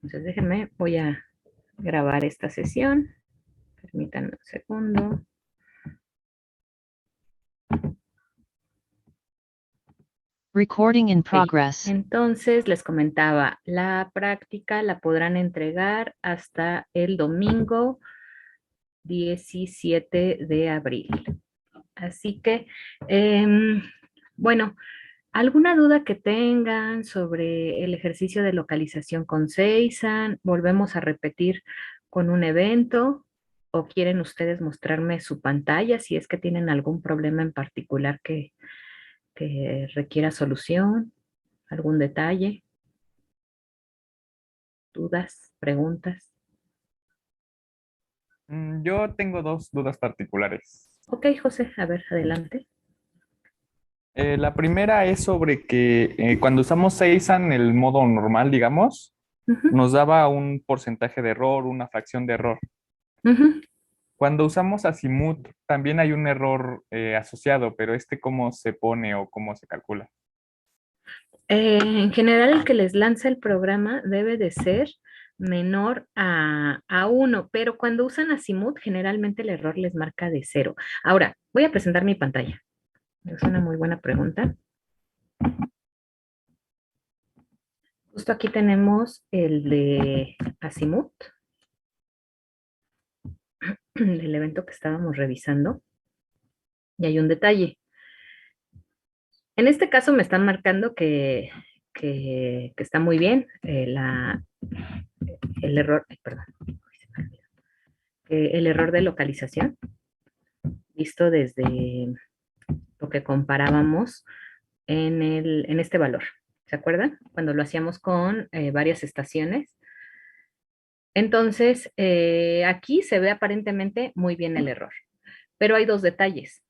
Entonces déjenme, voy a grabar esta sesión. Permítanme un segundo. Recording in Ok. progress. Entonces les comentaba, la práctica la podrán entregar hasta el domingo 17 de abril. Así que, bueno, ¿alguna duda que tengan sobre el ejercicio de localización con Seisan? ¿Volvemos a repetir con un evento? ¿O quieren ustedes mostrarme su pantalla si es que tienen algún problema en particular que requiera solución? ¿Algún detalle? ¿Dudas? ¿Preguntas? Yo tengo dos dudas particulares. Ok, José, a ver, adelante. La primera es sobre que cuando usamos Seisan, el modo normal, digamos, Ujú, nos daba un porcentaje de error, una fracción de error. ujú. Cuando usamos Azimuth, también hay un error asociado, pero ¿cómo se pone o cómo se calcula? En general, el que les lanza el programa debe de ser menor a 1, pero cuando usan Azimuth, generalmente el error les marca de 0. Ahora, voy a presentar mi pantalla. Es una muy buena pregunta. Justo aquí tenemos el de Azimuth, del evento que estábamos revisando, y hay un detalle. En este caso me están marcando que está muy bien el error, ay, perdón, el error de localización, visto desde lo que comparábamos en este valor. ¿Se acuerdan? Cuando lo hacíamos con varias estaciones. Entonces, aquí se ve aparentemente muy bien el error, pero hay dos detalles.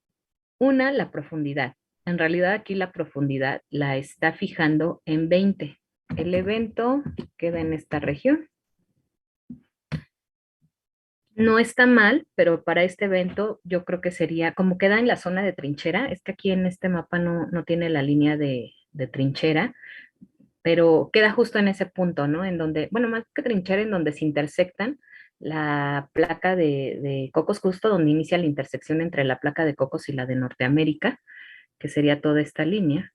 Una, la profundidad. En realidad aquí la profundidad la está fijando en 20. El evento queda en esta región. No está mal, pero para este evento yo creo que sería, como queda en la zona de trinchera, es que aquí en este mapa no tiene la línea de trinchera, pero queda justo en ese punto, ¿no? En donde, bueno, más que trinchera, en donde se intersectan la placa de Cocos, justo donde inicia la intersección entre la placa de Cocos y la de Norteamérica, que sería toda esta línea.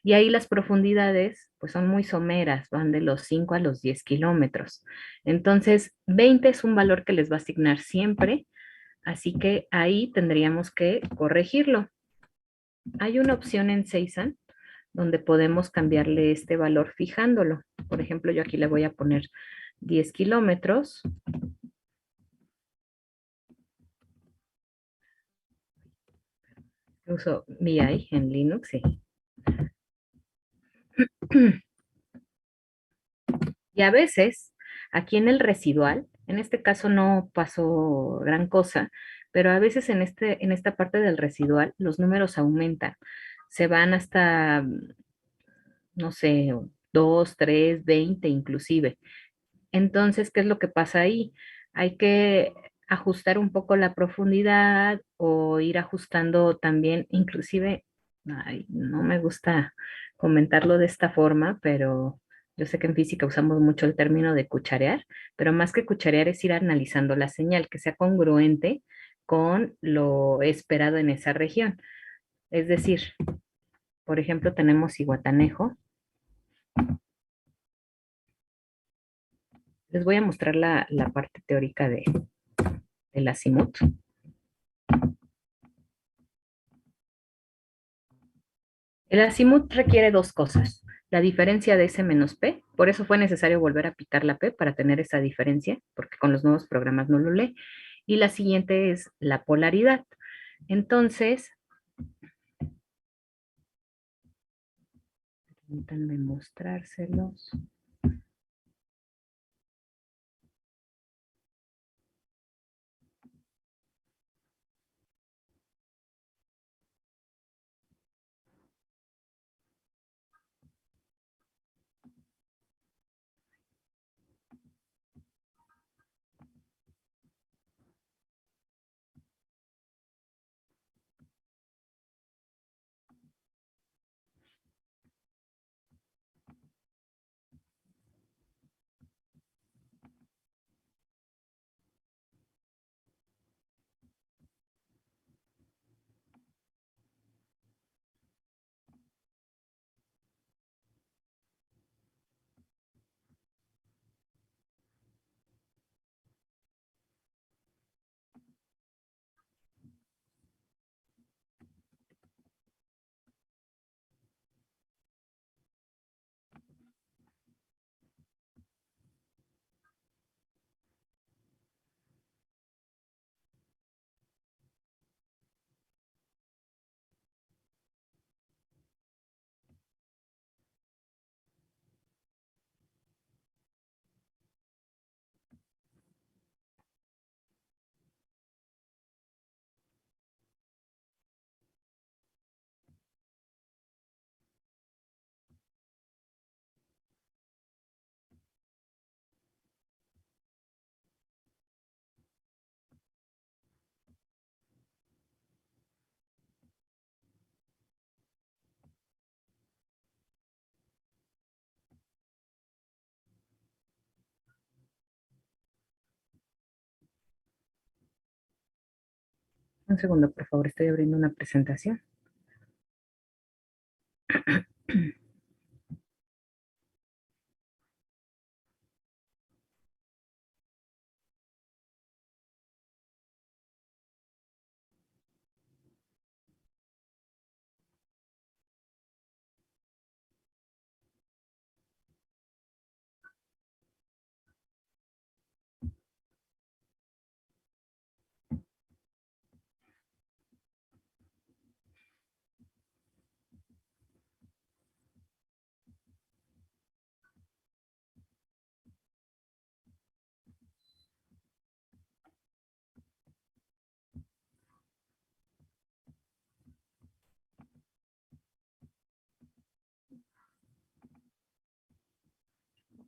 Y ahí las profundidades pues son muy someras, van de los 5 a los 10 kilómetros. Entonces, 20 es un valor que les va a asignar siempre, así que ahí tendríamos que corregirlo. Hay una opción en Seisan donde podemos cambiarle este valor fijándolo. Por ejemplo, yo aquí le voy a poner 10 kilómetros. Uso VI en Linux, sí. Y a veces, aquí en el residual, en este caso no pasó gran cosa, pero a veces en esta parte del residual los números aumentan. Se van hasta, no sé, 2, 3, 20 inclusive. Entonces, ¿qué es lo que pasa ahí? Hay que ajustar un poco la profundidad o ir ajustando también, inclusive, ay, no me gusta comentarlo de esta forma, pero yo sé que en física usamos mucho el término de cucharear, pero más que cucharear es ir analizando la señal, que sea congruente con lo esperado en esa región. Es decir, por ejemplo, tenemos Iguatanejo. Les voy a mostrar la parte teórica del azimut. El azimut requiere dos cosas. La diferencia de S menos P, por eso fue necesario volver a picar la P para tener esa diferencia, porque con los nuevos programas no lo lee. Y la siguiente es la polaridad. Entonces, permítanme mostrárselos. Un segundo, por favor, estoy abriendo una presentación.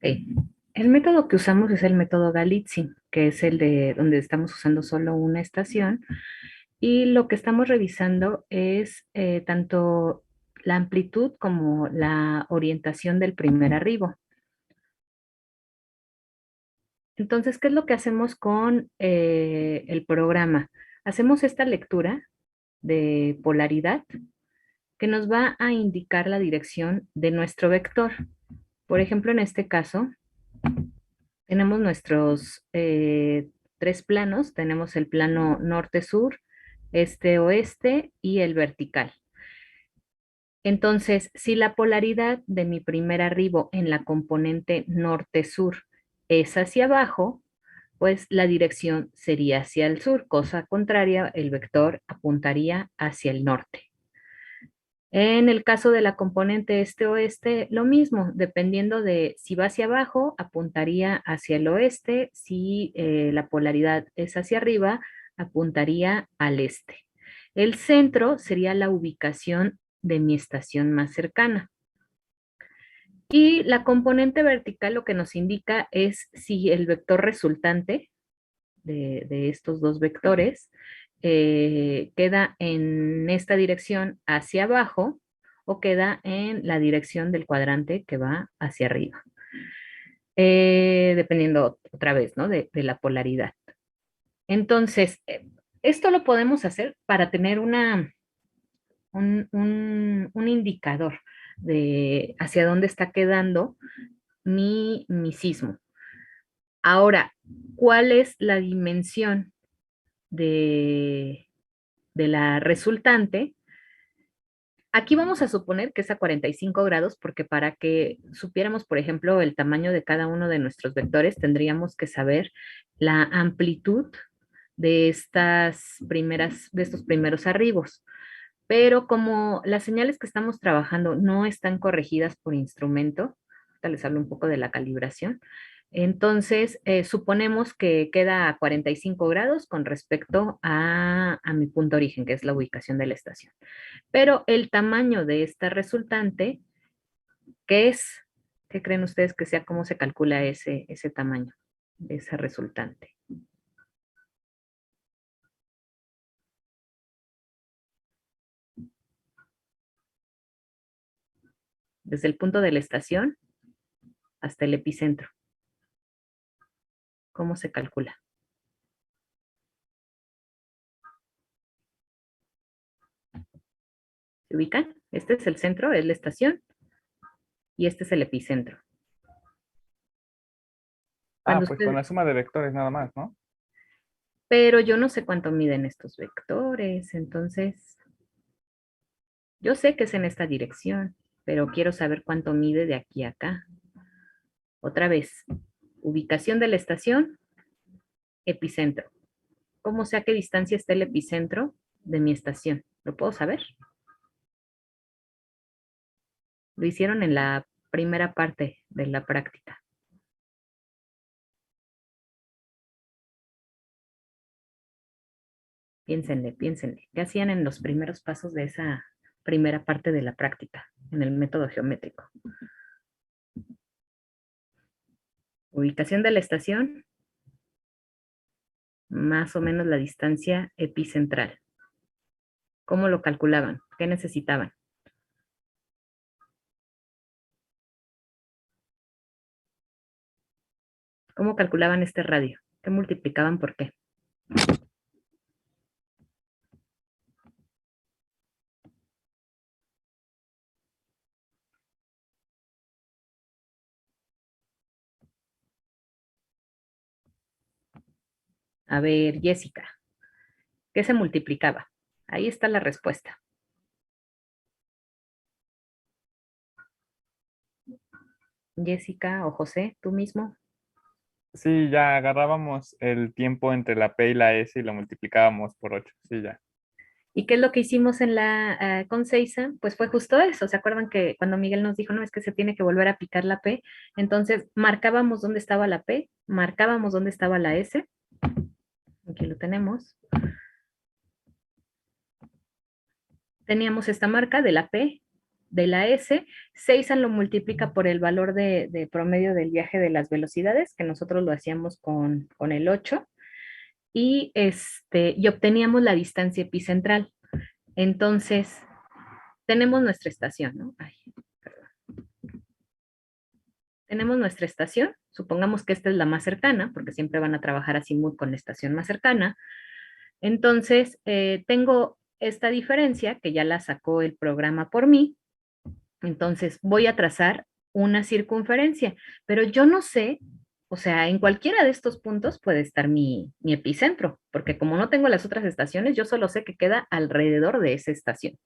Ok. El método que usamos es el método Galitzin, que es el de donde estamos usando solo una estación. Y lo que estamos revisando es tanto la amplitud como la orientación del primer arribo. Entonces, ¿qué es lo que hacemos con el programa? Hacemos esta lectura de polaridad que nos va a indicar la dirección de nuestro vector. Por ejemplo, en este caso, tenemos nuestros tres planos. Tenemos el plano norte-sur, este-oeste y el vertical. Entonces, si la polaridad de mi primer arribo en la componente norte-sur es hacia abajo, pues la dirección sería hacia el sur, cosa contraria, el vector apuntaría hacia el norte. En el caso de la componente este-oeste, lo mismo, dependiendo de si va hacia abajo, apuntaría hacia el oeste, si la polaridad es hacia arriba, apuntaría al este. El centro sería la ubicación de mi estación más cercana. Y la componente vertical lo que nos indica es si el vector resultante de estos dos vectores queda en esta dirección hacia abajo o queda en la dirección del cuadrante que va hacia arriba. Dependiendo otra vez, ¿no? De la polaridad. Entonces, esto lo podemos hacer para tener un indicador de hacia dónde está quedando mi sismo. Ahora, ¿cuál es la dimensión de la resultante? Aquí vamos a suponer que es a 45 grados porque para que supiéramos, por ejemplo, el tamaño de cada uno de nuestros vectores, tendríamos que saber la amplitud de de estos primeros arribos. Pero como las señales que estamos trabajando no están corregidas por instrumento, ahorita les hablo un poco de la calibración, entonces suponemos que queda a 45 grados con respecto a mi punto origen, que es la ubicación de la estación. Pero el tamaño de esta resultante, ¿qué es? ¿Qué creen ustedes que sea? ¿Cómo se calcula ese tamaño de esa resultante? Desde el punto de la estación hasta el epicentro. ¿Cómo se calcula? ¿Se ubican? Este es el centro, es la estación, y este es el epicentro. Ah, Cuando pues con usted, la suma de vectores nada más, ¿no? pero yo no sé cuánto miden estos vectores, entonces yo sé que es en esta dirección, pero quiero saber cuánto mide de aquí a acá. Otra vez, ubicación de la estación, epicentro. ¿Cómo sé a qué distancia está el epicentro de mi estación? ¿Lo puedo saber? Lo hicieron en la primera parte de la práctica. Piénsenle, piénsenle. ¿Qué hacían en los primeros pasos de esa primera parte de la práctica en el método geométrico? Ubicación de la estación, más o menos la distancia epicentral. ¿Cómo lo calculaban? ¿Qué necesitaban? ¿Cómo calculaban este radio? ¿Qué multiplicaban por qué? A ver, Jessica, ¿qué se multiplicaba? Ahí está la respuesta. Jessica o José, tú mismo. Sí, ya agarrábamos el tiempo entre la P y la S y lo multiplicábamos por 8. Sí, ya. ¿Y qué es lo que hicimos en la con Seiza? Pues fue justo eso. ¿Se acuerdan que cuando Miguel nos dijo, no, es que se tiene que volver a picar la P? Entonces marcábamos dónde estaba la P, marcábamos dónde estaba la S. Aquí lo tenemos. Teníamos esta marca de la P, de la S. Seiza lo multiplica por el valor de promedio del viaje de las velocidades, que nosotros lo hacíamos con el 8, y obteníamos la distancia epicentral. Entonces, tenemos nuestra estación, ¿no? Ay, perdón. Tenemos nuestra estación, supongamos que esta es la más cercana, porque siempre van a trabajar azimut con la estación más cercana. Entonces, tengo esta diferencia que ya la sacó el programa por mí. Entonces, voy a trazar una circunferencia, pero yo no sé, o sea, en cualquiera de estos puntos puede estar mi epicentro, porque como no tengo las otras estaciones, yo solo sé que queda alrededor de esa estación.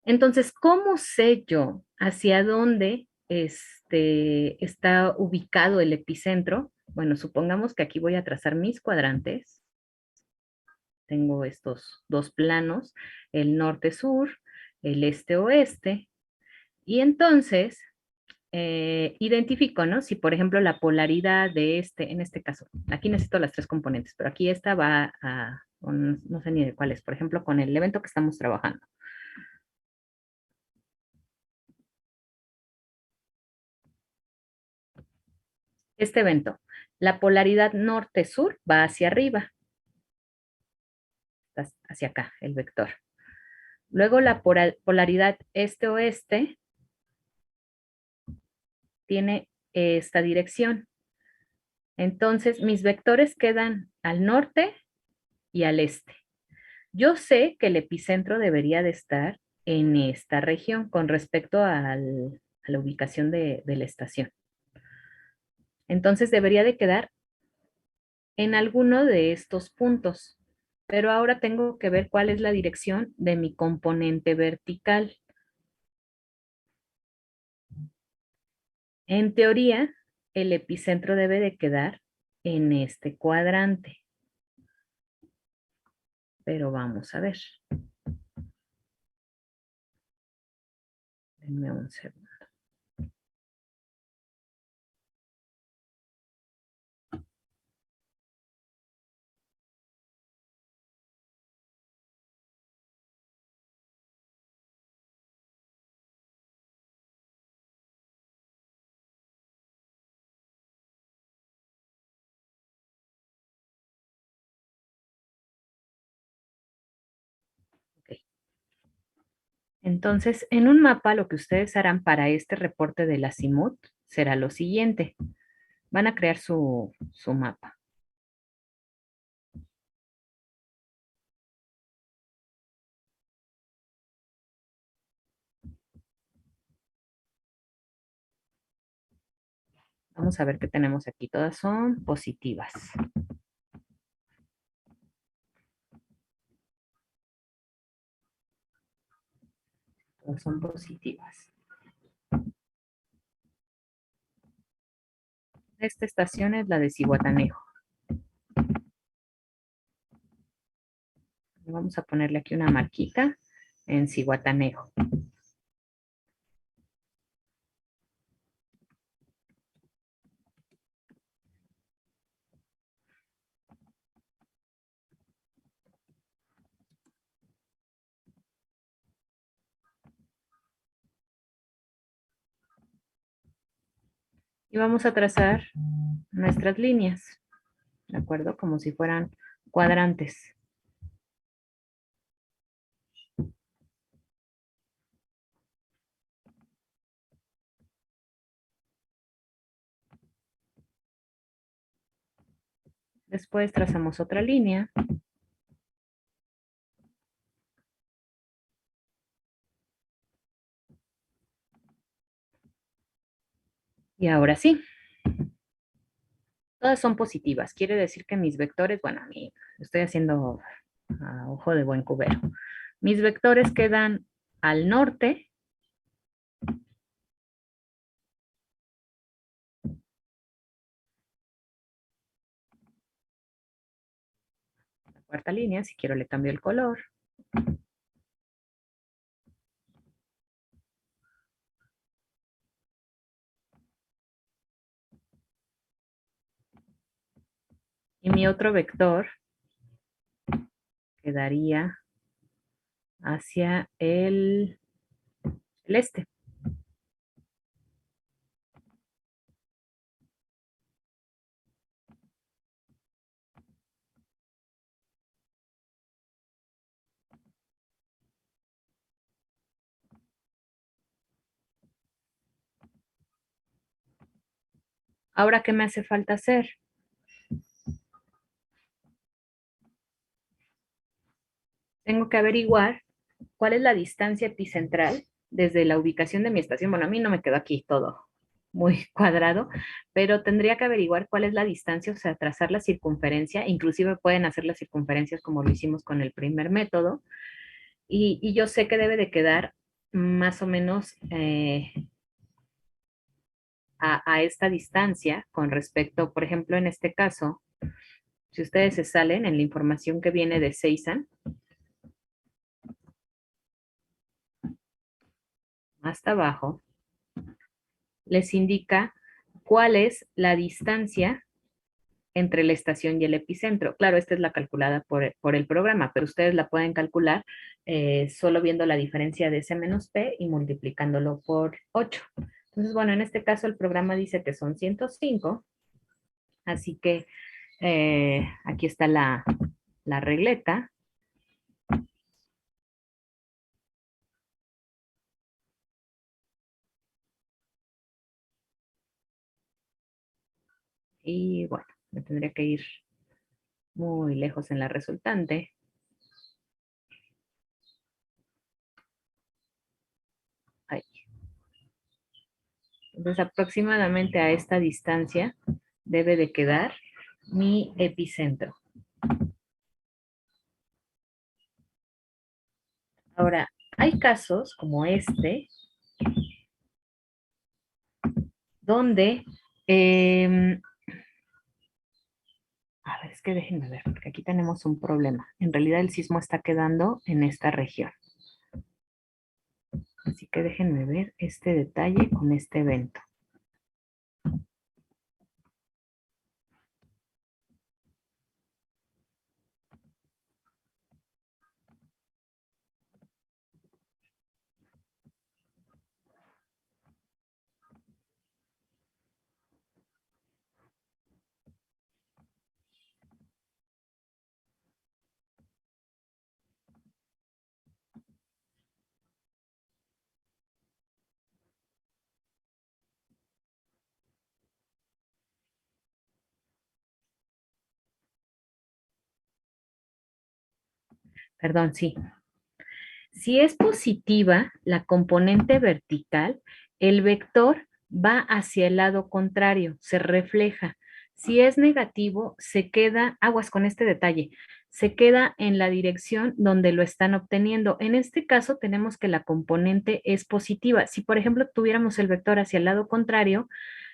Entonces, ¿cómo sé yo hacia dónde está ubicado el epicentro? Bueno, supongamos que aquí voy a trazar mis cuadrantes. Tengo estos dos planos, el norte-sur, el este-oeste, y entonces identifico, ¿no? Si, por ejemplo, la polaridad de en este caso, aquí necesito las tres componentes, pero aquí esta va no sé ni de cuál es, por ejemplo, con el evento que estamos trabajando. Este evento, la polaridad norte-sur va hacia arriba, hacia acá, el vector. Luego la polaridad este-oeste tiene esta dirección. Entonces, mis vectores quedan al norte y al este. Yo sé que el epicentro debería de estar en esta región con respecto a la ubicación de la estación. Entonces, debería de quedar en alguno de estos puntos. Pero ahora tengo que ver cuál es la dirección de mi componente vertical. En teoría, el epicentro debe de quedar en este cuadrante. Pero vamos a ver. Denme un segundo. Ok. Entonces, en un mapa, lo que ustedes harán para este reporte del Azimut será lo siguiente. Van a crear su mapa. Vamos a ver qué tenemos aquí. Todas son positivas. Todas son positivas. Esta estación es la de Zihuatanejo. Vamos a ponerle aquí una marquita en Zihuatanejo. Y vamos a trazar nuestras líneas, ¿de acuerdo? Como si fueran cuadrantes. Después trazamos otra línea. Y ahora sí, Todas son positivas. Quiere decir que mis vectores, bueno, a mí estoy haciendo a ojo de buen cubero. Mis vectores quedan al norte. La cuarta línea, si quiero le cambio el color. Y mi otro vector quedaría hacia el este. Ahora, ¿qué me hace falta hacer? Tengo que averiguar cuál es la distancia epicentral desde la ubicación de mi estación. Bueno, a mí no me quedó aquí todo muy cuadrado, pero tendría que averiguar cuál es la distancia, o sea, trazar la circunferencia. Inclusive pueden hacer las circunferencias como lo hicimos con el primer método. Y yo sé que debe de quedar más o menos a esta distancia con respecto, por ejemplo, en este caso, si ustedes se salen en la información que viene de Seisan, hasta abajo, les indica cuál es la distancia entre la estación y el epicentro. Claro, esta es la calculada por el programa, pero ustedes la pueden calcular solo viendo la diferencia de S menos P y multiplicándolo por 8. Entonces, bueno, en este caso el programa dice que son 105, así que aquí está la regleta. Y bueno, me tendría que ir muy lejos en la resultante. Ahí. Entonces, aproximadamente a esta distancia debe de quedar mi epicentro. Ahora, hay casos como este, donde, a ver, es que déjenme ver, porque aquí tenemos un problema. En realidad el sismo está quedando en esta región. Así que déjenme ver este detalle con este evento. Perdón, sí. Si es positiva la componente vertical, el vector va hacia el lado contrario, se refleja. Si es negativo, se queda, aguas con este detalle, se queda en la dirección donde lo están obteniendo. En este caso tenemos que la componente es positiva. Si, por ejemplo, tuviéramos el vector hacia el lado contrario,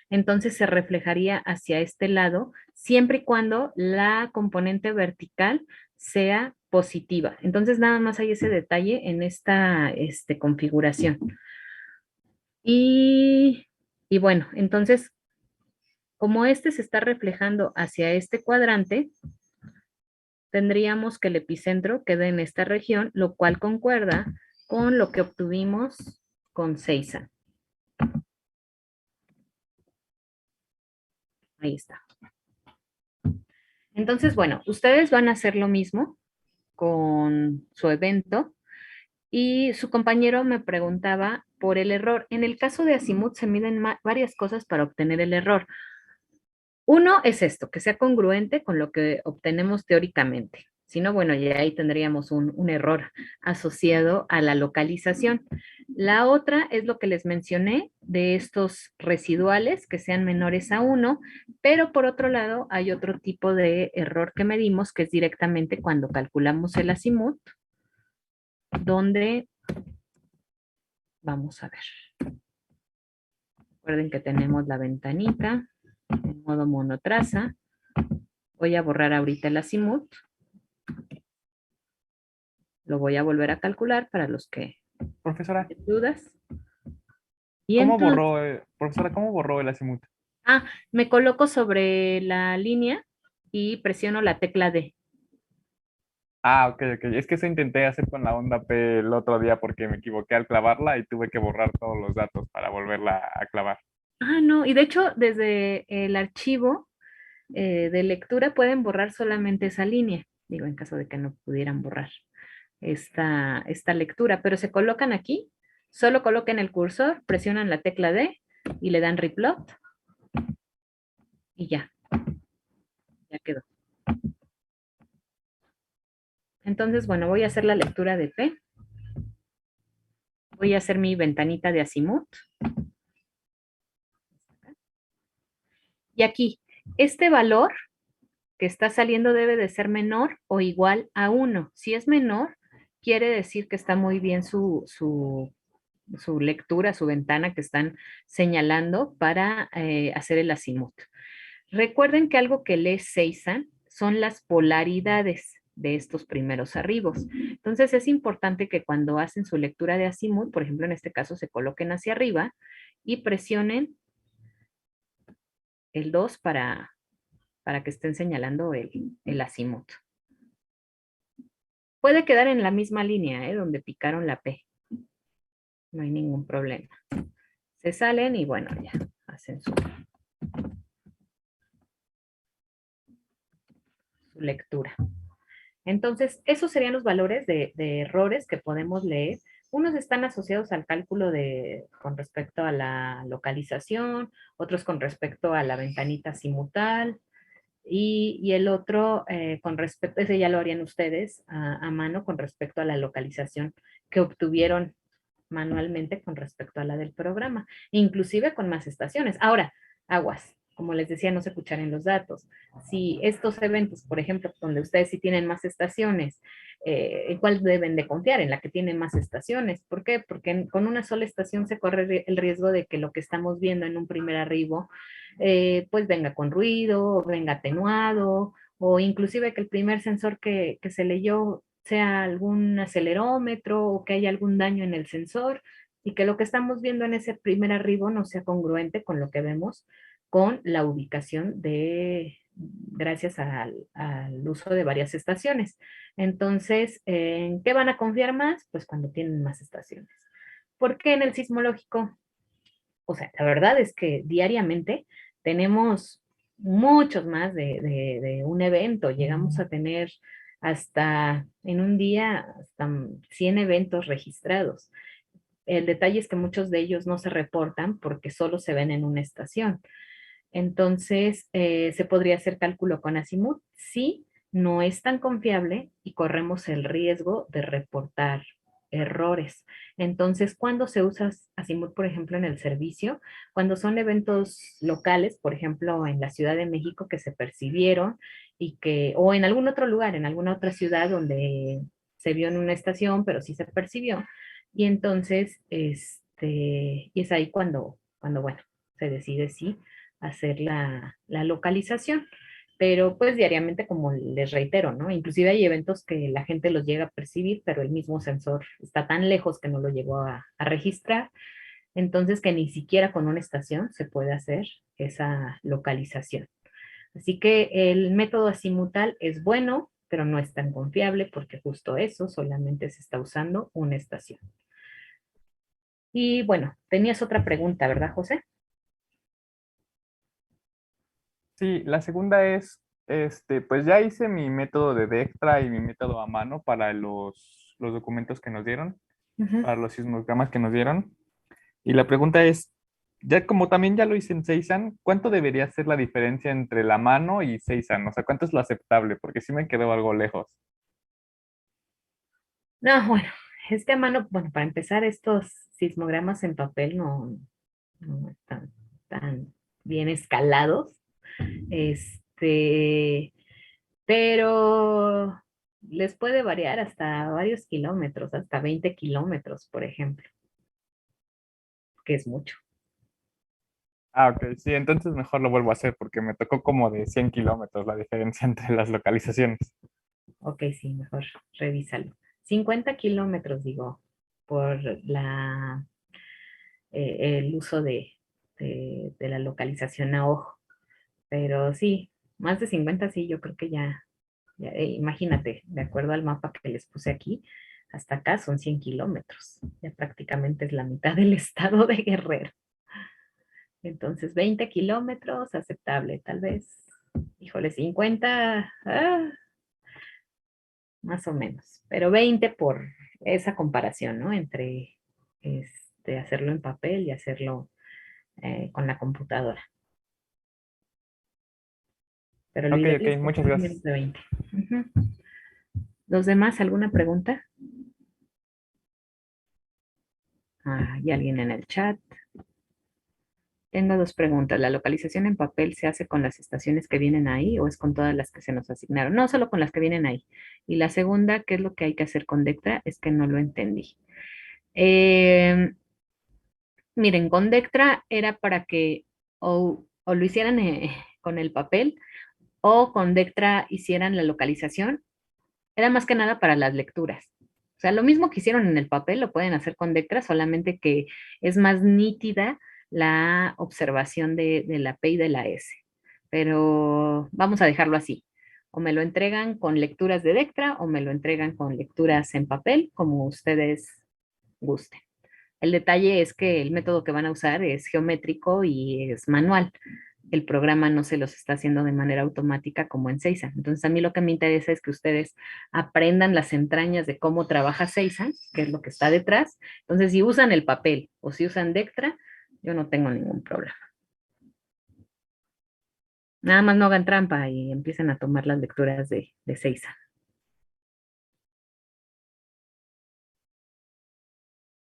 entonces se reflejaría hacia este lado, siempre y cuando la componente vertical sea positiva. Entonces, nada más hay ese detalle en esta configuración. Y, y bueno, entonces, como este se está reflejando hacia este cuadrante, tendríamos que el epicentro quede en esta región, lo cual concuerda con lo que obtuvimos con Seiza. Ahí está. Entonces, bueno, ustedes van a hacer lo mismo con su evento y su compañero me preguntaba por el error. En el caso de Azimuth se miden varias cosas para obtener el error. Uno es esto, que sea congruente con lo que obtenemos teóricamente. Si no, bueno, ya ahí tendríamos un error asociado a la localización. La otra es lo que les mencioné de estos residuales que sean menores a uno, pero por otro lado hay otro tipo de error que medimos que es directamente cuando calculamos el azimut, donde vamos a ver. Recuerden que tenemos la ventanita en modo monotraza. Voy a borrar ahorita el azimut. Lo voy a volver a calcular para los que Profesora, tienen dudas. Y entonces, profesora, ¿cómo borró el azimut? me coloco sobre la línea y presiono la tecla D. Ah, ok, ok. Es que eso intenté hacer con la onda P el otro día porque me equivoqué al clavarla y tuve que borrar todos los datos para volverla a clavar. No, y de hecho, desde el archivo de lectura pueden borrar solamente esa línea, digo, en caso de que no pudieran borrar esta lectura, pero se colocan aquí, solo coloquen el cursor, presionan la tecla D y le dan replot y ya quedó. Entonces, bueno, voy a hacer la lectura de P, voy a hacer mi ventanita de azimut y aquí, este valor que está saliendo debe de ser menor o igual a 1. Si es menor, quiere decir que está muy bien su lectura, su ventana que están señalando para hacer el azimut. Recuerden que algo que lee Seisan son las polaridades de estos primeros arribos. Entonces es importante que cuando hacen su lectura de azimut, por ejemplo en este caso se coloquen hacia arriba y presionen el 2 para que estén señalando el azimut. Puede quedar en la misma línea, donde picaron la P. No hay ningún problema. Se salen y bueno, ya hacen su lectura. Entonces, esos serían los valores de errores que podemos leer. Unos están asociados al cálculo con respecto a la localización, otros con respecto a la ventanita simutal, y el otro con respecto, ese ya lo harían ustedes a mano con respecto a la localización que obtuvieron manualmente con respecto a la del programa, inclusive con más estaciones. Ahora, aguas, como les decía, no se escucharen los datos. Si estos eventos, por ejemplo, donde ustedes sí tienen más estaciones, ¿en cuál deben de confiar? En la que tiene más estaciones. ¿Por qué? Porque con una sola estación se corre el riesgo de que lo que estamos viendo en un primer arribo, pues venga con ruido, o venga atenuado, o inclusive que el primer sensor que se leyó sea algún acelerómetro o que haya algún daño en el sensor y que lo que estamos viendo en ese primer arribo no sea congruente con lo que vemos con la ubicación gracias al uso de varias estaciones. Entonces, ¿en qué van a confiar más? Pues cuando tienen más estaciones. ¿Por qué en el sismológico? O sea, la verdad es que diariamente tenemos muchos más de un evento. Llegamos a tener hasta en un día hasta 100 eventos registrados. El detalle es que muchos de ellos no se reportan porque solo se ven en una estación. Entonces, ¿se podría hacer cálculo con Azimut? Sí, no es tan confiable y corremos el riesgo de reportar errores. Entonces, ¿cuándo se usa Azimut, por ejemplo, en el servicio? Cuando son eventos locales, por ejemplo, en la Ciudad de México que se percibieron o en algún otro lugar, en alguna otra ciudad donde se vio en una estación, pero sí se percibió. Y entonces, y es ahí cuando bueno, se decide si hacer la localización. Pero pues diariamente, como les reitero, ¿no? Inclusive hay eventos que la gente los llega a percibir, pero el mismo sensor está tan lejos que no lo llegó a registrar. Entonces que ni siquiera con una estación se puede hacer esa localización. Así que el método azimutal es bueno, pero no es tan confiable porque justo eso solamente se está usando una estación. Y bueno, tenías otra pregunta, ¿verdad, José? Sí, la segunda es, pues ya hice mi método de Dextra y mi método a mano para los documentos que nos dieron, Ujú. para los sismogramas que nos dieron. Y la pregunta es, ya como también ya lo hice en Seisan, ¿cuánto debería ser la diferencia entre la mano y Seisan? O sea, ¿cuánto es lo aceptable? Porque sí me quedó algo lejos. No, bueno, es que a mano, bueno, para empezar, estos sismogramas en papel no están tan bien escalados. Este, pero les puede variar hasta varios kilómetros, hasta 20 kilómetros, por ejemplo, que es mucho. Ah, ok, sí, entonces mejor lo vuelvo a hacer porque me tocó como de 100 kilómetros la diferencia entre las localizaciones. Ok, sí, mejor revísalo. 50 kilómetros, digo, por el uso de la localización a ojo. Pero sí, más de 50 sí, yo creo que imagínate, de acuerdo al mapa que les puse aquí, hasta acá son 100 kilómetros. Ya prácticamente es la mitad del estado de Guerrero. Entonces, 20 kilómetros, aceptable, tal vez. Híjole, 50, más o menos. Pero 20 por esa comparación, ¿no? Entre hacerlo en papel y hacerlo con la computadora. Pero lo Ok, ideal es ok, que muchas sean menos gracias. de 20. Ujú. ¿Los demás, alguna pregunta? Hay alguien en el chat. Tengo dos preguntas. ¿La localización en papel se hace con las estaciones que vienen ahí o es con todas las que se nos asignaron? No, solo con las que vienen ahí. Y la segunda, ¿qué es lo que hay que hacer con Dectra? Es que no lo entendí. Eh, Miren, con Dectra era para que o lo hicieran con el papel o con Dectra hicieran la localización. Era más que nada para las lecturas. O sea, lo mismo que hicieron en el papel lo pueden hacer con Dectra, solamente que es más nítida la observación de la P y de la S. Pero vamos a dejarlo así. O me lo entregan con lecturas de Dectra o me lo entregan con lecturas en papel, como ustedes gusten. El detalle es que el método que van a usar es geométrico y es manual. El programa no se los está haciendo de manera automática como en Seiza. Entonces, a mí lo que me interesa es que ustedes aprendan las entrañas de cómo trabaja Seiza, que es lo que está detrás. Entonces, si usan el papel o si usan Dectra, yo no tengo ningún problema. Nada más no hagan trampa y empiecen a tomar las lecturas de Seiza.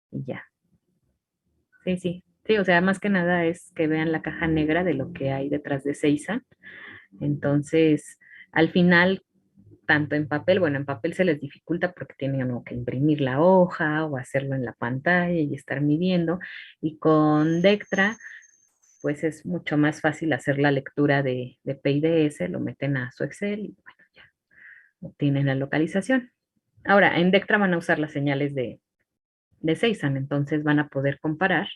Y ya. Sí, sí. Sí, o sea, más que nada es que vean la caja negra de lo que hay detrás de Seiza. Entonces, al final, tanto en papel, bueno, en papel se les dificulta porque tienen uno que imprimir la hoja o hacerlo en la pantalla y estar midiendo. Y con Dectra, pues es mucho más fácil hacer la lectura de PIDS, lo meten a su Excel y bueno, ya obtienen la localización. Ahora, en Dectra van a usar las señales de Seisan, entonces van a poder comparar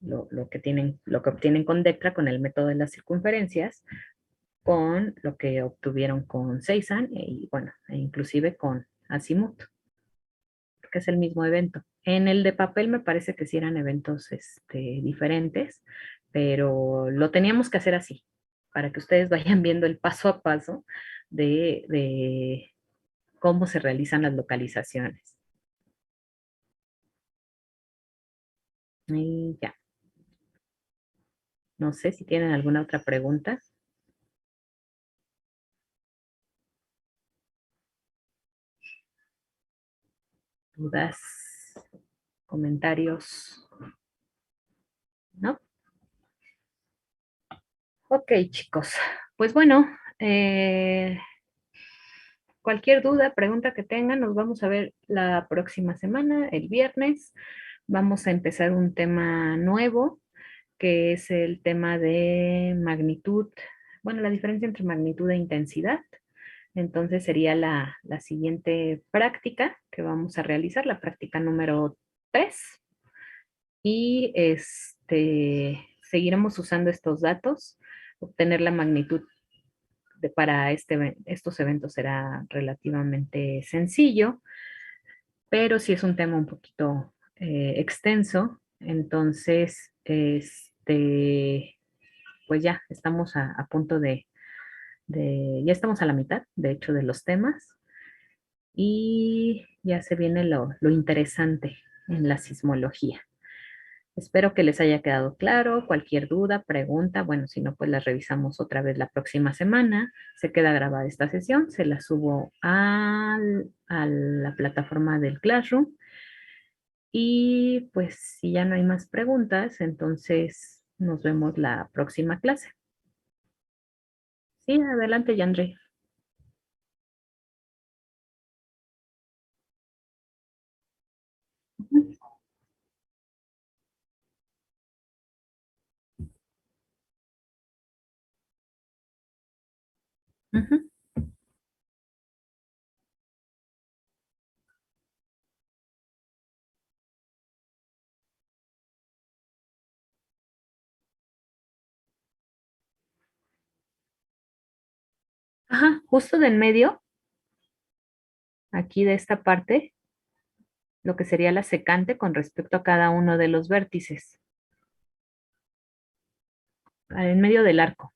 lo que obtienen con Dectra con el método de las circunferencias con lo que obtuvieron con Seisan y bueno, e inclusive con Azimuth, que es el mismo evento. En el de papel me parece que sí eran eventos diferentes, pero lo teníamos que hacer así, para que ustedes vayan viendo el paso a paso de cómo se realizan las localizaciones. Y ya, no sé si tienen alguna otra pregunta, dudas, comentarios, ¿no? Ok, chicos. Pues bueno, cualquier duda, pregunta que tengan, nos vamos a ver la próxima semana, el viernes. Vamos a empezar un tema nuevo, que es el tema de magnitud, bueno, la diferencia entre magnitud e intensidad. Entonces sería la siguiente práctica que vamos a realizar, la práctica número 3. Y seguiremos usando estos datos. Obtener la magnitud para estos eventos será relativamente sencillo, pero si es un tema un poquito extenso, entonces, pues ya estamos a punto ya estamos a la mitad, de hecho, de los temas y ya se viene lo interesante en la sismología. Espero que les haya quedado claro. Cualquier duda, pregunta, bueno, si no, pues las revisamos otra vez la próxima semana. Se queda grabada esta sesión, se la subo a la plataforma del Classroom. Y pues si ya no hay más preguntas, entonces nos vemos la próxima clase. Sí, adelante, Yandre. Ujú, ujú. Ajá, justo de en medio, aquí de esta parte, lo que sería la secante con respecto a cada uno de los vértices, en medio del arco.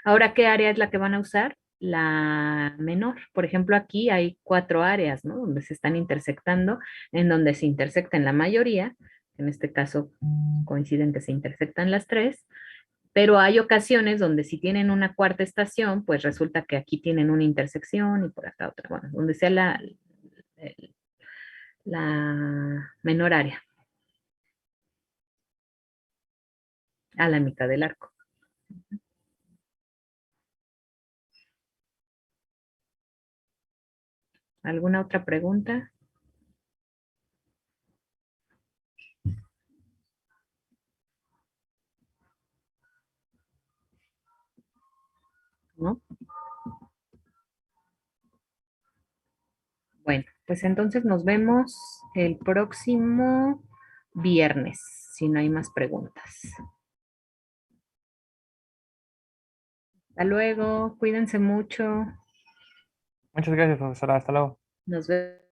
Ahora, ¿qué área es la que van a usar? La menor. Por ejemplo, aquí hay 4 áreas, ¿no? Donde se están intersectando, en donde se intersectan la mayoría. En este caso coinciden que se intersectan las tres, pero hay ocasiones donde si tienen una cuarta estación, pues resulta que aquí tienen una intersección y por acá otra. Bueno, donde sea la menor área, a la mitad del arco. ¿Alguna otra pregunta? ¿No? Bueno, pues entonces nos vemos el próximo viernes, si no hay más preguntas. Hasta luego, cuídense mucho. Muchas gracias, profesora. Hasta luego. Nos vemos.